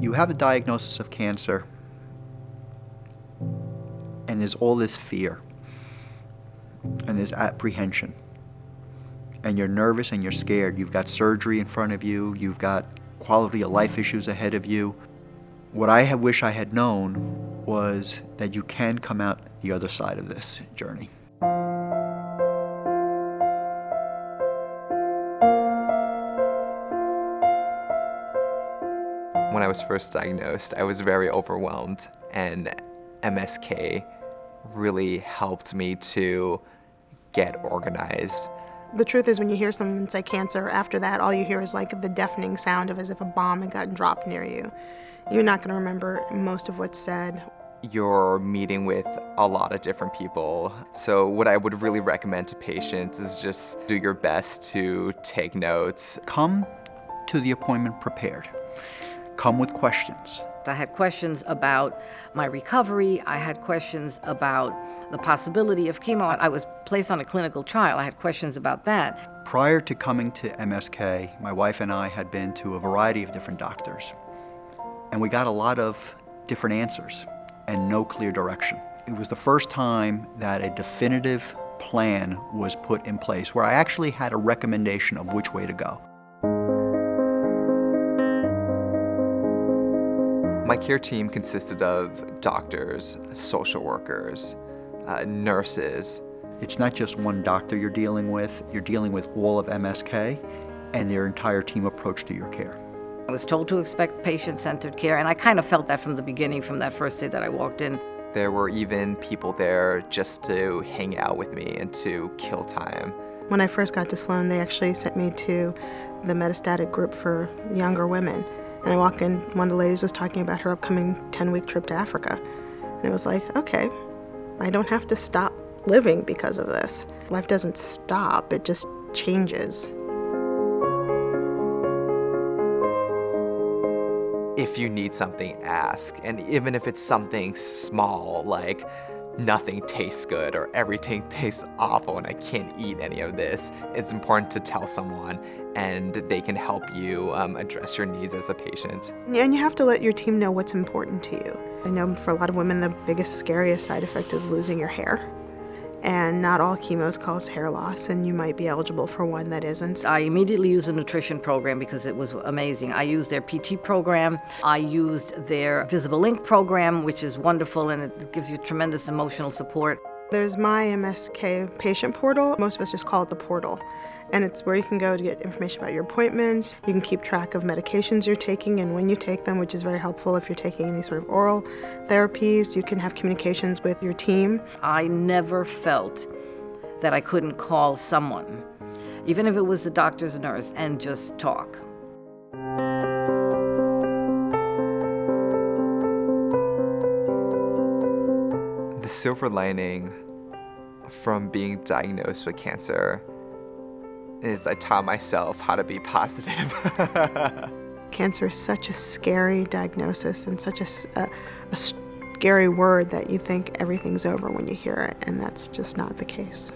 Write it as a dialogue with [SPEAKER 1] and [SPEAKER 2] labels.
[SPEAKER 1] You have a diagnosis of cancer, and there's all this fear, and there's apprehension, and you're nervous and you're scared. You've got surgery in front of you. You've got quality of life issues ahead of you. What I wish I had known was that you can come out the other side of this journey.
[SPEAKER 2] When I was first diagnosed, I was very overwhelmed, and MSK really helped me to get organized.
[SPEAKER 3] The truth is, when you hear someone say cancer, after that, all you hear is like the deafening sound of as if a bomb had gotten dropped near you. You're not going to remember most of what's said.
[SPEAKER 2] You're meeting with a lot of different people. So what I would really recommend to patients is just do your best to take notes.
[SPEAKER 1] Come to the appointment prepared. Come with questions.
[SPEAKER 4] I had questions about my recovery. I had questions about the possibility of chemo. I was placed on a clinical trial. I had questions about that.
[SPEAKER 1] Prior to coming to MSK, my wife and I had been to a variety of different doctors, and we got a lot of different answers and no clear direction. It was the first time that a definitive plan was put in place where I actually had a recommendation of which way to go.
[SPEAKER 2] My care team consisted of doctors, social workers, nurses.
[SPEAKER 1] It's not just one doctor you're dealing with all of MSK and their entire team approach to your care.
[SPEAKER 4] I was told to expect patient-centered care, and I kind of felt that from the beginning, from that first day that I walked in.
[SPEAKER 2] There were even people there just to hang out with me and to kill time.
[SPEAKER 3] When I first got to Sloan, they actually sent me to the metastatic group for younger women. And I walked in, one of the ladies was talking about her upcoming 10-week trip to Africa. And it was like, okay, I don't have to stop living because of this. Life doesn't stop, it just changes.
[SPEAKER 2] If you need something, ask. And even if it's something small, like nothing tastes good or everything tastes awful and I can't eat any of this, it's important to tell someone and they can help you address your needs as a patient.
[SPEAKER 3] And you have to let your team know what's important to you. I know for a lot of women, the biggest, scariest side effect is losing your hair. And not all chemos cause hair loss, and you might be eligible for one that isn't.
[SPEAKER 4] I immediately used the nutrition program because it was amazing. I used their PT program. I used their Visible Link program, which is wonderful, and it gives you tremendous emotional support.
[SPEAKER 3] There's my MSK patient portal. Most of us just call it the portal. And it's where you can go to get information about your appointments. You can keep track of medications you're taking and when you take them, which is very helpful if you're taking any sort of oral therapies. You can have communications with your team.
[SPEAKER 4] I never felt that I couldn't call someone, even if it was the doctor's nurse, and just talk.
[SPEAKER 2] The silver lining from being diagnosed with cancer is I taught myself how to be positive.
[SPEAKER 3] Cancer is such a scary diagnosis and such a scary word that you think everything's over when you hear it, and that's just not the case.